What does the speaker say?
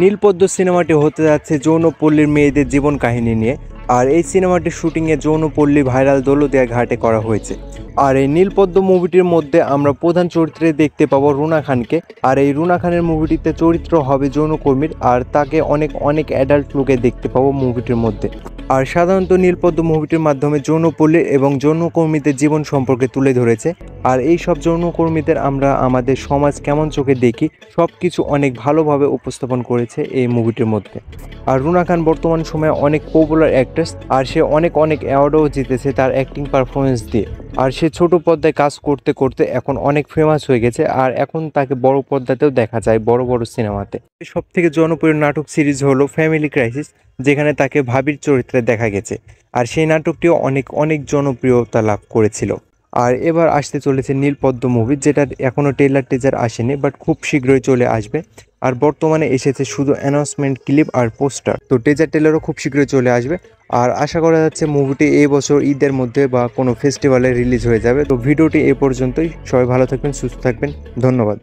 নীলপদ্ম সিনেমাটি হতে যাচ্ছে যৌনপল্লীর মেয়েদের জীবন কাহিনী নিয়ে। আর এই সিনেমাটির শুটিংয়ে যৌনপল্লী ভাইরাল দৌলতদিয়া ঘাটে করা হয়েছে। আর এই নীলপদ্ম মুভিটির মধ্যে আমরা প্রধান চরিত্রে দেখতে পাবো রুনা খানকে। আর এই রুনা খানের মুভিটিতে চরিত্র হবে যৌনকর্মীর, আর তাকে অনেক অনেক অ্যাডাল্ট লুকে দেখতে পাবো মুভিটির মধ্যে। আর সাধারণত নীলপদ্ম মুভিটির মাধ্যমে যৌনপল্লী এবং যৌনকর্মীদের জীবন সম্পর্কে তুলে ধরেছে। আর এই সব যৌনকর্মীদের আমরা আমাদের সমাজ কেমন চোখে দেখি সব কিছু অনেক ভালোভাবে উপস্থাপন করেছে এই মুভিটির মধ্যে। আর রুনা খান বর্তমান সময়ে অনেক পপুলার অ্যাক্ট্রেস, আর সে অনেক অনেক অ্যাওয়ার্ডও জিতেছে তার অ্যাক্টিং পারফরমেন্স দিয়ে। আর সে ছোট পর্দায় কাজ করতে করতে এখন অনেক ফেমাস হয়ে গেছে, আর এখন তাকে বড় পর্দাতেও দেখা যায় বড় বড় সিনেমাতে। সব থেকে জনপ্রিয় নাটক সিরিজ হলো ফ্যামিলি ক্রাইসিস, যেখানে তাকে ভাবির চরিত্রে দেখা গেছে। আর সেই নাটকটিও অনেক অনেক জনপ্রিয়তা লাভ করেছিল। আর এবার আসতে চলেছে নীলপদ্ম মুভি, যেটা এখনও ট্রেলার টিজার আসেনি, বাট খুব শীঘ্রই চলে আসবে। আর বর্তমানে এসেছে শুধু অ্যানাউন্সমেন্ট ক্লিপ আর পোস্টার, তো টিজার ট্রেলারও খুব শীঘ্রই চলে আসবে। আর আশা করা যাচ্ছে মুভিটি এই বছর ঈদের মধ্যে বা কোনো ফেস্টিভ্যালে রিলিজ হয়ে যাবে। তো ভিডিওটি এ পর্যন্তই, সবাই ভালো থাকবেন, সুস্থ থাকবেন, ধন্যবাদ।